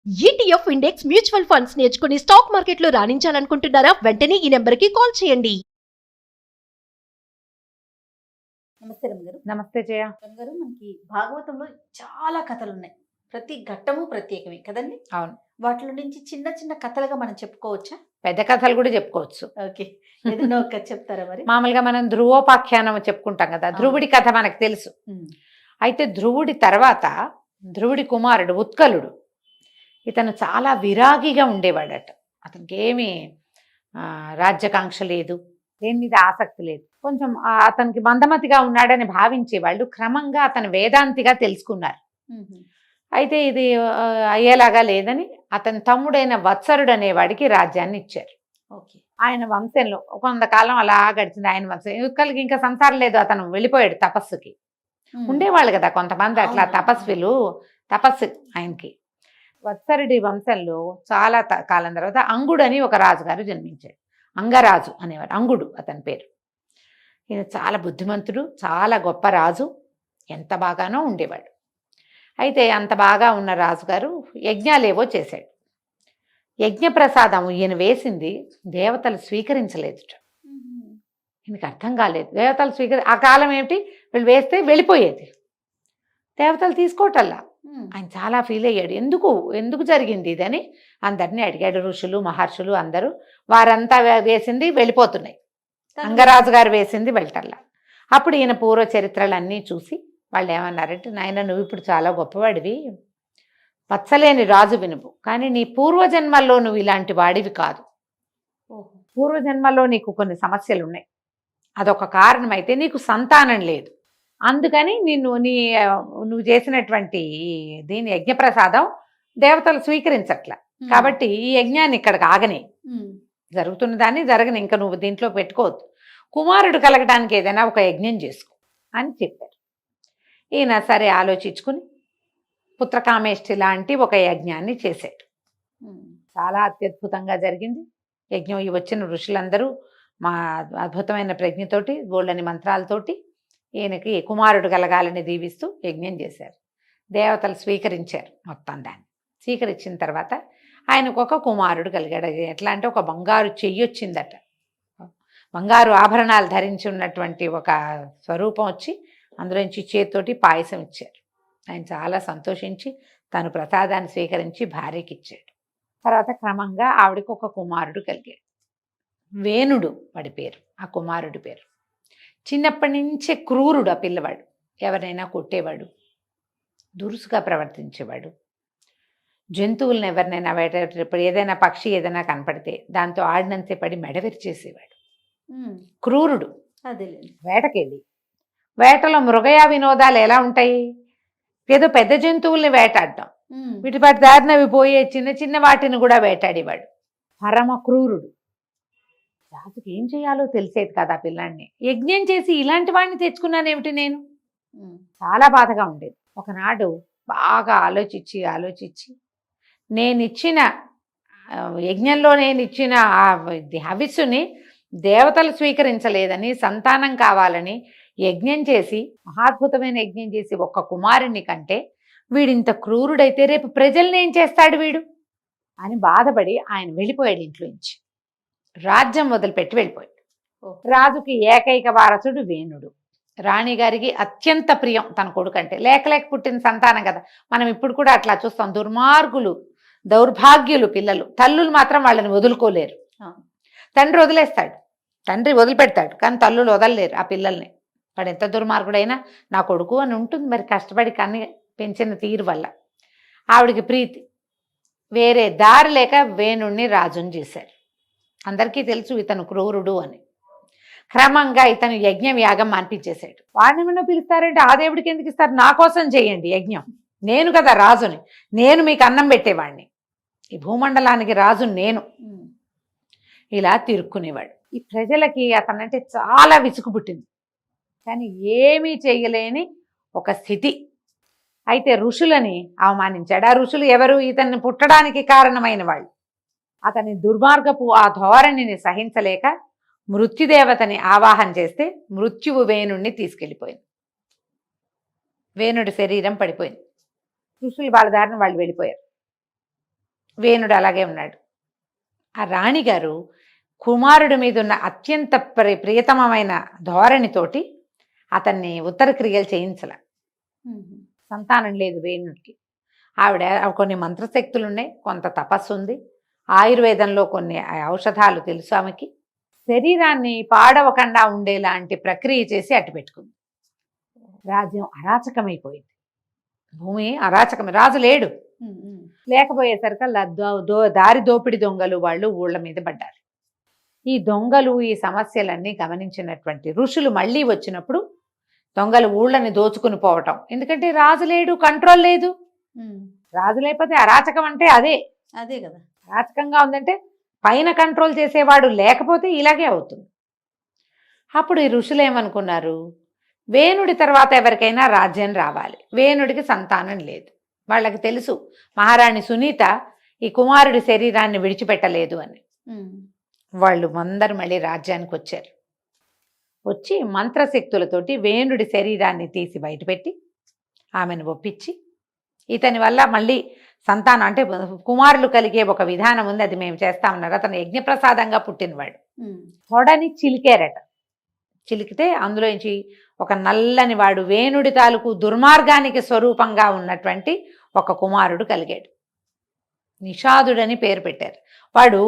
ETF index mutual funds నేర్చుకుని stock మార్కెట్లో రాణించాలనుకుంటున్నారా? వెంటనే ఈ నెంబర్కి కాల్ చేయండి. నమస్తే రమగారు. నమస్తే జయ. రమగారు, మనకి భాగవతంలో చాలా కథలు ఉన్నాయి. ప్రతి ఘట్టము ప్రత్యేకమే కదండి. అవును, వాటిలో నుంచి చిన్న చిన్న కథలుగా మనం చెప్పుకోవచ్చా? పెద్ద కథలు కూడా చెప్పుకోవచ్చు. ఓకే, ఏదైనా ఒక కథ చెప్తారా మరి? మామూలుగా మనం ధ్రువోపాఖ్యానం చెప్పుకుంటాం కదా, ధ్రువుడి కథ మనకు తెలుసు. అయితే ధ్రువుడి తర్వాత ధ్రువుడి కుమారుడు ఉత్కలుడు, ఇతను చాలా విరాగిగా ఉండేవాడట. అతనికి ఏమి రాజ్యకాంక్ష లేదు, దేని మీద ఆసక్తి లేదు. కొంచెం అతనికి మందమతిగా ఉన్నాడని భావించేవాళ్ళు క్రమంగా అతను వేదాంతిగా తెలుసుకున్నారు. అయితే ఇది అయ్యేలాగా లేదని అతని తమ్ముడైన వత్సరుడు అనేవాడికి రాజ్యాన్ని ఇచ్చారు. ఓకే, ఆయన వంశంలో కొంతకాలం అలా గడిచింది. ఆయన వంశం ఉత్కలకి ఇంకా సంసారం లేదు, అతను వెళ్ళిపోయాడు తపస్సుకి. ఉండేవాళ్ళు కదా కొంతమంది అట్లా తపస్విలు, తపస్సు ఆయనకి. వత్సరుడి వంశంలో చాలా కాలం తర్వాత అంగుడు అని ఒక రాజుగారు జన్మించాడు. అంగరాజు అనేవారు, అంగుడు అతని పేరు. ఈయన చాలా బుద్ధిమంతుడు, చాలా గొప్ప రాజు, ఎంత బాగానో ఉండేవాడు. అయితే అంత బాగా ఉన్న రాజుగారు యజ్ఞాలేవో చేశాడు. యజ్ఞప్రసాదం ఈయన వేసింది దేవతలు స్వీకరించలేదుట. ఈయనకి అర్థం కాలేదు, దేవతలు ఆ కాలం ఏమిటి, వీళ్ళు వేస్తే వెళ్ళిపోయేది, దేవతలు తీసుకోవటల్లా. ఆయన చాలా ఫీల్ అయ్యాడు, ఎందుకు జరిగింది ఇదని అందరినీ అడిగాడు. ఋషులు మహర్షులు అందరూ, వారంతా వేసింది వెళ్ళిపోతున్నాయి, అంగరాజు గారు వేసింది వెళ్ళటల్లా. అప్పుడు ఈయన పూర్వ చరిత్రలన్నీ చూసి వాళ్ళు ఏమన్నారంటే, నాయన నువ్వు ఇప్పుడు చాలా గొప్పవాడివి, పచ్చలేని రాజు వినువు, కానీ నీ పూర్వజన్మల్లో నువ్వు ఇలాంటి వాడివి కాదు. పూర్వజన్మలో నీకు కొన్ని సమస్యలు ఉన్నాయి, అదొక కారణమైతే నీకు సంతానం లేదు, అందుకని నువ్వు చేసినటువంటి దీని యజ్ఞప్రసాదం దేవతలు స్వీకరించట్ల, కాబట్టి ఈ యజ్ఞాన్ని ఇక్కడికి ఆగని, జరుగుతున్న దాన్ని జరగని, ఇంకా నువ్వు దీంట్లో పెట్టుకోవద్దు, కుమారుడు కలగడానికి ఏదైనా ఒక యజ్ఞం చేసుకో అని చెప్పారు. ఈయన సరే ఆలోచించుకుని పుత్రకామేష్టి లాంటి ఒక యజ్ఞాన్ని చేశాడు. చాలా అత్యద్భుతంగా జరిగింది యజ్ఞం. ఈ వచ్చిన ఋషులందరూ మా అద్భుతమైన ప్రజ్ఞతోటి గోళ్ళని మంత్రాలతోటి ఈయనకి కుమారుడు కలగాలని దీవిస్తూ యజ్ఞం చేశారు. దేవతలు స్వీకరించారు మొత్తం దాన్ని. స్వీకరించిన తర్వాత ఆయనకు ఒక కుమారుడు కలిగాడు. ఎట్లా అంటే ఒక బంగారు చెయ్యొచ్చిందట, బంగారు ఆభరణాలు ధరించి ఉన్నటువంటి ఒక స్వరూపం వచ్చి అందులోంచి చేతితోటి పాయసం ఇచ్చారు. ఆయన చాలా సంతోషించి తను ప్రసాదాన్ని స్వీకరించి భార్యకి ఇచ్చాడు. తర్వాత క్రమంగా ఆవిడకి ఒక కుమారుడు కలిగాడు, వేణుడు వాడి పేరు, ఆ కుమారుడి పేరు. చిన్నప్పటి నుంచే క్రూరుడు ఆ పిల్లవాడు, ఎవరైనా కొట్టేవాడు, దురుసుగా ప్రవర్తించేవాడు, జంతువులను ఎవరినైనా వేటప్పుడు ఏదైనా పక్షి ఏదైనా కనపడితే దాంతో ఆడినంతే పడి మెడవిరిచేసేవాడు. క్రూరుడు. అదే వేటకెళ్ళి వేటలో మృగయా వినోదాలు ఎలా ఉంటాయి, ఏదో పెద్ద జంతువుల్ని వేటాడడం, వీటి పట్టి దారినవి పోయే చిన్న చిన్న వాటిని కూడా వేటాడేవాడు, పరమ క్రూరుడు. రాజుకి ఏం చేయాలో తెలిసేది కదా పిల్లాన్ని. యజ్ఞం చేసి ఇలాంటి వాడిని తెచ్చుకున్నానేమిటి నేను, చాలా బాధగా ఉండేది. ఒకనాడు బాగా ఆలోచించి నేనిచ్చిన యజ్ఞంలో నేనిచ్చిన ఆ హవిస్సుని దేవతలు స్వీకరించలేదని, సంతానం కావాలని యజ్ఞం చేసి, మహాద్భుతమైన యజ్ఞం చేసి ఒక్క కుమారుని కంటే వీడింత క్రూరుడైతే రేపు ప్రజల్ని ఏం చేస్తాడు వీడు అని బాధపడి ఆయన వెళ్ళిపోయాడు ఇంట్లో నుంచి. రాజ్యం వదిలిపెట్టి వెళ్ళిపోయాడు. రాజుకి ఏకైక వారసుడు వేణుడు. రాణిగారికి అత్యంత ప్రియం తన కొడుకంటే, లేక పుట్టిన సంతానం కదా. మనం ఇప్పుడు కూడా అట్లా చూస్తాం, దుర్మార్గులు దౌర్భాగ్యులు పిల్లలు, తల్లులు మాత్రం వాళ్ళని వదులుకోలేరు. తండ్రి వదిలేస్తాడు, తండ్రి వదిలిపెడతాడు, కానీ తల్లులు వదలలేరు ఆ పిల్లల్ని. వాడు ఎంత దుర్మార్గుడైనా నా కొడుకు అని ఉంటుంది మరి, కష్టపడి కన్ని పెంచిన తీరు వల్ల. ఆవిడికి ప్రీతి, వేరే దారి లేక వేణుణ్ణి రాజుని చేశారు. అందరికీ తెలుసు ఇతను క్రూరుడు అని. క్రమంగా ఇతను యజ్ఞం యాగం అనిపించేశాడు. వాడిని ఏమన్నా పిలుస్తారంటే ఆ దేవుడికి ఎందుకు ఇస్తారు, నా కోసం చేయండి యజ్ఞం, నేను కదా రాజుని, నేను మీకు అన్నం పెట్టేవాడిని, ఈ భూమండలానికి రాజు నేను, ఇలా తిరుక్కునేవాడు. ఈ ప్రజలకి అతనంటే చాలా విసుగు పుట్టింది, కానీ ఏమీ చేయలేని ఒక స్థితి. అయితే ఋషులని అవమానించాడు. ఆ ఋషులు ఎవరు, ఇతన్ని పుట్టడానికి కారణమైన వాళ్ళు. అతని దుర్మార్గపు ఆ ధోరణిని సహించలేక మృత్యుదేవతని ఆవాహన చేస్తే మృత్యువు వేణుణ్ణి తీసుకెళ్ళిపోయింది. వేణుడి శరీరం పడిపోయింది. ఋషులు వాళ్ళ దారిని వాళ్ళు వెళ్ళిపోయారు. వేణుడు అలాగే ఉన్నాడు. ఆ రాణిగారు కుమారుడి మీద ఉన్న అత్యంత ప్రియతమమైన ధోరణితోటి అతన్ని ఉత్తర క్రియలు చేయించల. సంతానం లేదు వేణుడికి. ఆవిడ కొన్ని మంత్రశక్తులు ఉన్నాయి, కొంత తపస్సు ఉంది, ఆయుర్వేదంలో కొన్ని ఔషధాలు తెలుసు ఆమెకి. శరీరాన్ని పాడవకుండా ఉండేలాంటి ప్రక్రియ చేసి అట్టు పెట్టుకుంది. రాజ్యం అరాచకమైపోయింది. భూమి అరాచకమే, రాజు లేడు. లేకపోయేసరికి దారి దోపిడి దొంగలు వాళ్ళు ఊళ్ళ మీద పడ్డారు. ఈ దొంగలు ఈ సమస్యలన్నీ గమనించినటువంటి ఋషులు మళ్ళీ వచ్చినప్పుడు దొంగలు ఊళ్ళని దోచుకుని పోవటం, ఎందుకంటే రాజు లేడు, కంట్రోల్ లేదు. రాజు లేకపోతే అరాచకం అంటే అదే అదే కదా. అరాచకంగా ఉందంటే పైన కంట్రోల్ చేసేవాడు లేకపోతే ఇలాగే అవుతుంది. అప్పుడు ఈ ఋషులు ఏమనుకున్నారు, వేణుడి తర్వాత ఎవరికైనా రాజ్యం రావాలి. వేణుడికి సంతానం లేదు. వాళ్ళకి తెలుసు మహారాణి సునీత ఈ కుమారుడి శరీరాన్ని విడిచిపెట్టలేదు అని. వాళ్ళు అందరూ మళ్ళీ రాజ్యానికి వచ్చారు. వచ్చి మంత్రశక్తులతోటి వేణుడి శరీరాన్ని తీసి బయటపెట్టి ఆమెను ఒప్పించి, ఇతని వల్ల మళ్ళీ సంతానం అంటే కుమారులు కలిగే ఒక విధానం ఉంది, అది మేము చేస్తామన్నారు. అతను యజ్ఞప్రసాదంగా పుట్టినవాడు. తొడని చిలికారట. చిలికితే అందులోంచి ఒక నల్లని వాడు వేణుడి తాలూకు దుర్మార్గానికి స్వరూపంగా ఉన్నటువంటి ఒక కుమారుడు కలిగాడు. నిషాదుడని పేరు పెట్టారు. వాడు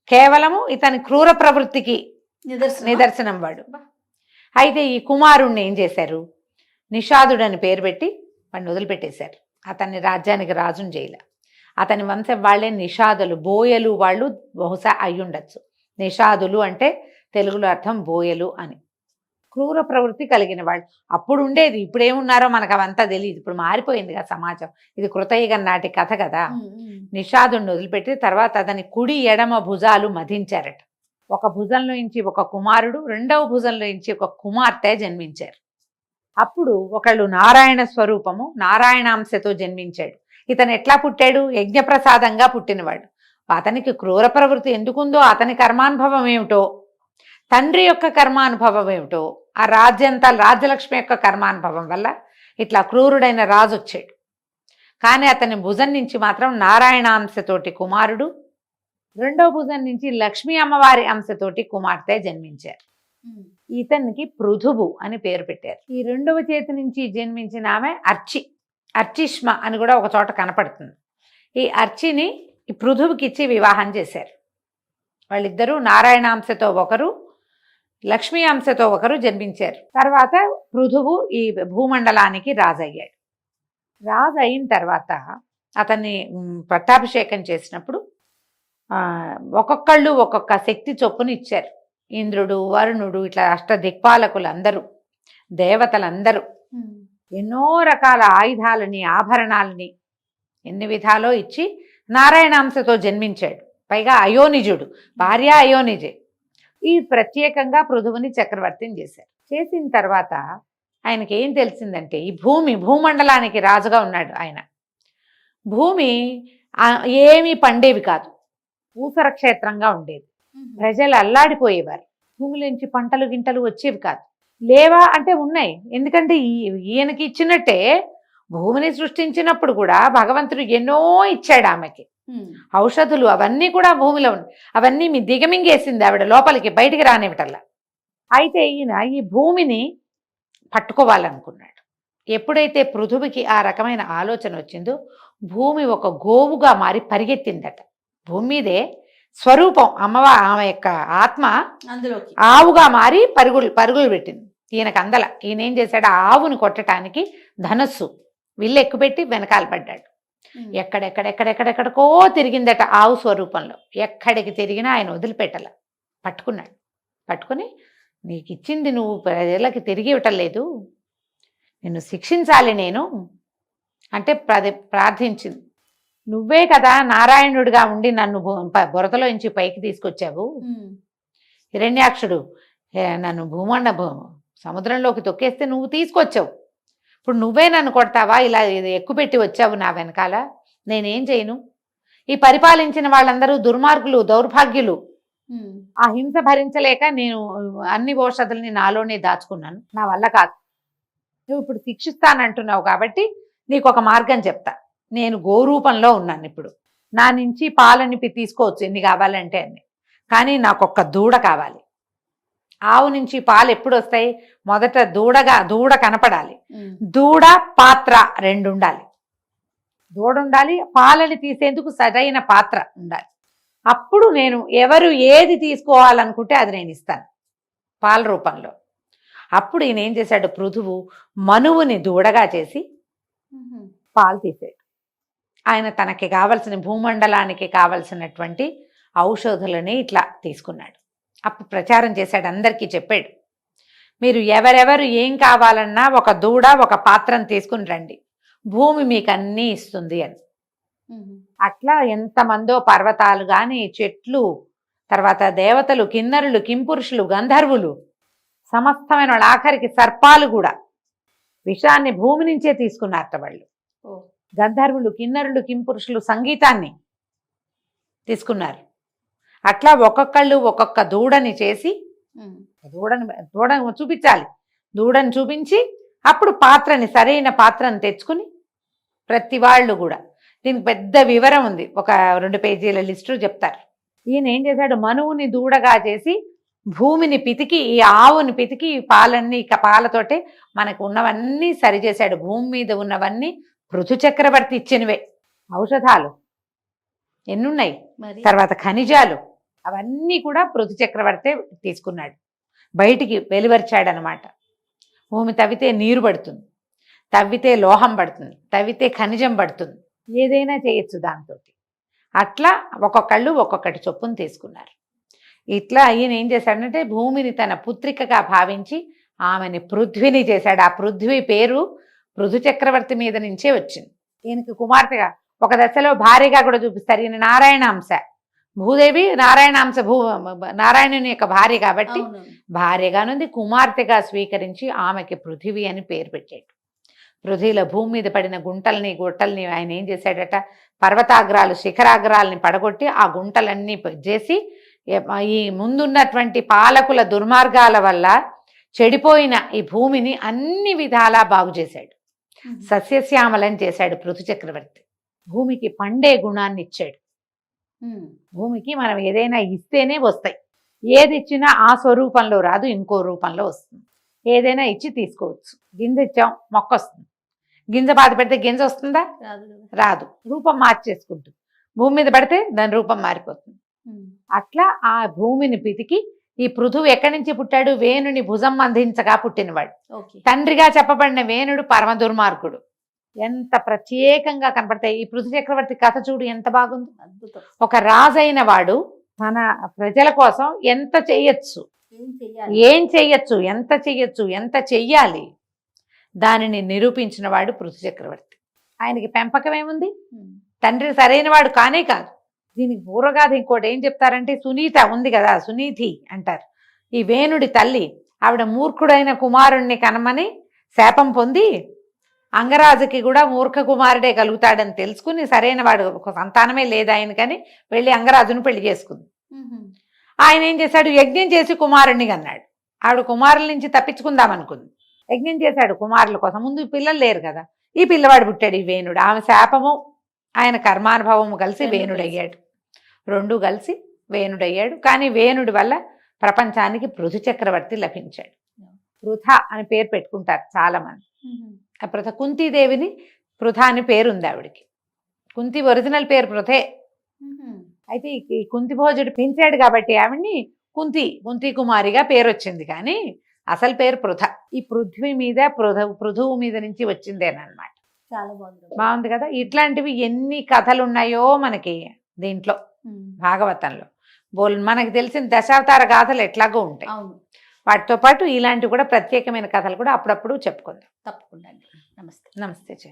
కేవలము ఇతని క్రూర ప్రవృత్తికి నిదర్శనం వాడు. అయితే ఈ కుమారుణ్ణి ఏం చేశారు, నిషాదుడని పేరు పెట్టి వాడిని వదిలిపెట్టేశారు. అతన్ని రాజ్యానికి రాజుని చేయలే. అతని వంశం వాళ్ళే నిషాదులు, బోయలు వాళ్ళు బహుశా అయ్యుండొచ్చు. నిషాదులు అంటే తెలుగులో అర్థం బోయలు అని. క్రూర ప్రవృత్తి కలిగిన వాళ్ళు అప్పుడు ఉండేది. ఇప్పుడు ఏమున్నారో మనకు అవంతా తెలియదు, ఇప్పుడు మారిపోయింది కదా సమాజం. ఇది కృతయుగం నాటి కథ కదా. నిషాదుని వదిలిపెట్టి తర్వాత అతని కుడి ఎడమ భుజాలు మధించారట. ఒక భుజంలో నుంచి ఒక కుమారుడు, రెండవ భుజంలో నుంచి ఒక కుమార్తె జన్మించారు. అప్పుడు ఒకళ్ళు నారాయణ స్వరూపము, నారాయణాంశతో జన్మించాడు. ఇతను ఎట్లా పుట్టాడు, యజ్ఞప్రసాదంగా పుట్టినవాడు. అతనికి క్రూర ప్రవృత్తి ఎందుకుందో, అతని కర్మానుభవం ఏమిటో, తండ్రి యొక్క కర్మానుభవం ఏమిటో, ఆ రాజ్యంతా రాజ్యలక్ష్మి యొక్క కర్మానుభవం వల్ల ఇట్లా క్రూరుడైన రాజు వచ్చాడు. కానీ అతని భుజం నుంచి మాత్రం నారాయణాంశతోటి కుమారుడు, రెండో భుజం నుంచి లక్ష్మీ అమ్మవారి అంశతోటి కుమార్తె జన్మించారు. ఇతనికి పృథువు అని పేరు పెట్టారు. ఈ రెండవ చేతి నుంచి జన్మించిన ఆమె అర్చిష్మ అని కూడా ఒక చోట కనపడుతుంది. ఈ అర్చిని ఈ పృథువుకి ఇచ్చి వివాహం చేశారు. వాళ్ళిద్దరూ నారాయణాంశతో ఒకరు, లక్ష్మీ అంశతో ఒకరు జన్మించారు. తర్వాత పృథువు ఈ భూమండలానికి రాజు అయ్యాడు. రాజు అయిన తర్వాత అతన్ని పట్టాభిషేకం చేసినప్పుడు ఒక్కొక్కళ్ళు ఒక్కొక్క శక్తి చొప్పున ఇచ్చారు. ఇంద్రుడు, వరుణుడు, ఇట్లా అష్టదిక్పాలకులు అందరూ, దేవతలందరూ ఎన్నో రకాల ఆయుధాలని, ఆభరణాలని ఎన్ని విధాలో ఇచ్చి నారాయణాంశతో జన్మించాడు. పైగా అయోనిజుడు, భార్య అయోనిజే. ఈ ప్రత్యేకంగా పృథువుని చక్రవర్తిని చేశారు. చేసిన తర్వాత ఆయనకి ఏం తెలిసిందంటే, ఈ భూమండలానికి రాజుగా ఉన్నాడు ఆయన. భూమి ఏమీ పండేవి కాదు, ఊసర క్షేత్రంగా ఉండేది. ప్రజలు అల్లాడిపోయేవారు. భూమిలోంచి పంటలు గింటలు వచ్చేవి కాదు. లేవా అంటే ఉన్నాయి, ఎందుకంటే ఈయనకి ఇచ్చినట్టే భూమిని సృష్టించినప్పుడు కూడా భగవంతుడు ఎన్నో ఇచ్చాడు ఆమెకి. ఔషధులు అవన్నీ కూడా భూమిలో ఉన్నాయి. అవన్నీ మీ దిగమింగేసింది ఆవిడ, లోపలికి బయటికి రానివ్వటల్లా. అయితే ఈయన ఈ భూమిని పట్టుకోవాలనుకున్నాడు. ఎప్పుడైతే పృథువికి ఆ రకమైన ఆలోచన వచ్చిందో, భూమి ఒక గోవుగా మారి పరిగెత్తిందట. భూమి మీదే స్వరూపం ఆమె యొక్క ఆత్మ అందులోకి ఆవుగా మారి పరుగులు పెట్టింది. ఈయనకు అందల. ఈయన ఏం చేశాడు, ఆ ఆవుని కొట్టడానికి ధనస్సు విల్లు ఎక్కుపెట్టి వెనకాల పడ్డాడు. ఎక్కడెక్కడెక్కడెక్కడెక్కడికో తిరిగిందట ఆవు స్వరూపంలో. ఎక్కడికి తిరిగినా ఆయన వదిలిపెట్టల. పట్టుకున్నాడు. పట్టుకుని, నీకు ఇచ్చింది నువ్వు ప్రజలకి తిరిగి ఇవ్వటం లేదు, నిన్ను శిక్షించాలి నేను అంటే ప్రార్థించింది. నువ్వే కదా నారాయణుడిగా ఉండి నన్ను బురదలో నుంచి పైకి తీసుకొచ్చావు. హిరణ్యాక్షుడు నన్ను సముద్రంలోకి తొక్కేస్తే నువ్వు తీసుకొచ్చావు. ఇప్పుడు నువ్వే నన్ను కొడతావా, ఇలా ఎక్కుపెట్టి వచ్చావు నా వెనకాల, నేనేం చేయను? ఈ పరిపాలించిన వాళ్ళందరూ దుర్మార్గులు, దౌర్భాగ్యులు. ఆ హింస భరించలేక నేను అన్ని ఔషధుల్ని నాలోనే దాచుకున్నాను, నా వల్ల కాదు. నువ్వు ఇప్పుడు శిక్షిస్తానంటున్నావు కాబట్టి నీకు ఒక మార్గం చెప్తా. నేను గోరూపంలో ఉన్నాను ఇప్పుడు. నా నుంచి పాలని తీసుకోవచ్చు ఎన్ని కావాలంటే అన్ని, కానీ నాకు ఒక్క దూడ కావాలి. ఆవు నుంచి పాలు ఎప్పుడు వస్తాయి? మొదట దూడ కనపడాలి. దూడ పాత్ర రెండు ఉండాలి. దూడ ఉండాలి, పాలని తీసేందుకు సరైన పాత్ర ఉండాలి. అప్పుడు నేను ఎవరు ఏది తీసుకోవాలనుకుంటే అది నేను ఇస్తాను పాల రూపంలో. అప్పుడు ఈయన ఏం చేశాడు? పృథువు మనువుని దూడగా చేసి పాలు తీసాడు. ఆయన తనకి కావలసిన భూమండలానికి కావలసినటువంటి ఔషధులని ఇట్లా తీసుకున్నాడు. అప్పుడు ప్రచారం చేశాడు, అందరికీ చెప్పాడు, మీరు ఎవరెవరు ఏం కావాలన్నా ఒక దూడ ఒక పాత్రను తీసుకుని రండి, భూమి మీకు అన్నీ ఇస్తుంది అని. అట్లా ఎంతమందో పర్వతాలు కానీ, చెట్లు, తర్వాత దేవతలు, కిన్నరులు, కింపురుషులు, గంధర్వులు, సమస్తమైన వాళ్ళు, ఆఖరికి సర్పాలు కూడా విషాన్ని భూమి నుంచే తీసుకున్నారట వాళ్ళు. గంధర్వులు, కిన్నరులు, కింపురుషులు సంగీతాన్ని తీసుకున్నారు. అట్లా ఒక్కొక్కళ్ళు ఒక్కొక్క దూడని చేసి, దూడని చూపించాలి, దూడని చూపించి అప్పుడు పాత్రని, సరైన పాత్రని తెచ్చుకుని ప్రతి వాళ్ళు కూడా, దీనికి పెద్ద వివరం ఉంది, ఒక 2 పేజీల లిస్టు చెప్తారు. ఈయన ఏం చేశాడు? మనువుని దూడగా చేసి భూమిని పితికి, ఈ ఆవుని పితికి, ఈ పాలన్నీ, ఇక పాలతోటే మనకు ఉన్నవన్నీ సరిచేశాడు. భూమి మీద ఉన్నవన్నీ పృథు చక్రవర్తి ఇచ్చినవే. ఔషధాలు ఎన్నున్నాయి, తర్వాత ఖనిజాలు, అవన్నీ కూడా పృథు చక్రవర్తే తీసుకున్నాడు, బయటికి వెలువరిచాడనమాట. భూమి తవ్వితే నీరు పడుతుంది, తవ్వితే లోహం పడుతుంది, తవ్వితే ఖనిజం పడుతుంది, ఏదైనా చేయొచ్చు దాంతో. అట్లా ఒక్కొక్కళ్ళు ఒక్కొక్కటి చొప్పున తీసుకున్నారు. ఇట్లా ఈయన ఏం చేశాడంటే భూమిని తన పుత్రికగా భావించి ఆమెని పృథ్విని చేశాడు. ఆ పృథ్వీ పేరు పృథు చక్రవర్తి మీద నుంచే వచ్చింది. ఈయనకి కుమార్తెగా ఒక దశలో భార్యగా కూడా చూపిస్తారు. ఈయన నారాయణాంశ, భూదేవి నారాయణాంశ, నారాయణుని యొక్క భార్య కాబట్టి భార్యగానుంది, కుమార్తెగా స్వీకరించి ఆమెకి పృథివీ అని పేరు పెట్టాడు. పృథ్వీలో భూమి మీద పడిన గుట్టల్ని ఆయన ఏం చేశాడట? పర్వతాగ్రాలు, శిఖరాగ్రాలని పడగొట్టి ఆ గుంటలన్నీ చేసి, ఈ ముందున్నటువంటి పాలకుల దుర్మార్గాల వల్ల చెడిపోయిన ఈ భూమిని అన్ని విధాలా బాగు చేశాడు, సస్యశ్యామలం చేశాడు పృథు చక్రవర్తి. భూమికి పండే గుణాన్ని ఇచ్చాడు. భూమికి మనం ఏదైనా ఇస్తేనే వస్తాయి, ఏది ఇచ్చినా ఆ స్వరూపంలో రాదు, ఇంకో రూపంలో వస్తుంది. ఏదైనా ఇచ్చి తీసుకోవచ్చు. గింజ ఇచ్చాం, మొక్క వస్తుంది. గింజ బాధ పెడితే గింజ వస్తుందా? రాదు, రూపం మార్చేసుకుంటుంది. భూమి మీద పడితే దాని రూపం మారిపోతుంది. అట్లా ఆ భూమిని పితికి, ఈ పృథువు ఎక్కడి నుంచి పుట్టాడు? వేణుని భుజం అందించగా పుట్టినవాడు. తండ్రిగా చెప్పబడిన వేణుడు పరమ దుర్మార్గుడు. ఎంత ప్రత్యేకంగా కనపడతాయి. ఈ పృథు చక్రవర్తి కథ చూడు, ఎంత బాగుంది. ఒక రాజైన వాడు మన ప్రజల కోసం ఎంత చెయ్యొచ్చు, ఏం చెయ్యొచ్చు, ఎంత చెయ్యొచ్చు, ఎంత చెయ్యాలి, దానిని నిరూపించిన వాడు పృథు చక్రవర్తి. ఆయనకి పెంపకం ఏముంది? తండ్రి సరైన వాడు కానే కాదు. దీనికి పూర్వగాథ ఇంకోటి ఏం చెప్తారంటే, సునీత ఉంది కదా, సునీతి అంటారు. ఈ వేణుడి తల్లి, ఆవిడ మూర్ఖుడైన కుమారుణ్ణి కనమని శాపం పొంది, అంగరాజుకి కూడా మూర్ఖ కుమారుడే కలుగుతాడని తెలుసుకుని, సరైన వాడు ఒక సంతానమే లేదు ఆయనకని వెళ్ళి అంగరాజును పెళ్లి చేసుకుంది. ఆయన ఏం చేశాడు? యజ్ఞం చేసి కుమారుణ్ణి కన్నాడు. ఆవిడ కుమారుల నుంచి తప్పించుకుందాం అనుకుంది, యజ్ఞం చేశాడు కుమారుల కోసం. ముందు పిల్లలు లేరు కదా, ఈ పిల్లవాడు పుట్టాడు, ఈ వేణుడు. ఆమె శాపము ఆయన కర్మానుభవము కలిసి వేణుడయ్యాడు, రెండు కలిసి వేణుడయ్యాడు. కానీ వేణుడి వల్ల ప్రపంచానికి పృథు చక్రవర్తి లభించాడు. పృథ అని పేరు పెట్టుకుంటారు చాలా మంది. ఆ పృథ, కుంతీదేవిని పృథ అని పేరుంది ఆవిడికి. కుంతి ఒరిజినల్ పేరు పృథే. అయితే ఈ కుంతి భోజుడు పెంచాడు కాబట్టి ఆవిడ్ని కుంతి కుమారిగా పేరు వచ్చింది, కానీ అసలు పేరు పృథ. ఈ పృథ్వీ మీద పృథువు మీద నుంచి వచ్చిందేనమాట. చాలా బాగుంది కదా. ఇట్లాంటివి ఎన్ని కథలు ఉన్నాయో మనకి దీంట్లో భాగవతంలో. మనకి తెలిసిన దశావతార గాథలు ఎట్లాగో ఉంటాయి, వాటితో పాటు ఇలాంటివి కూడా ప్రత్యేకమైన కథలు కూడా అప్పుడప్పుడు చెప్పుకుందాం. తప్పకుండా. నమస్తే. నమస్తే.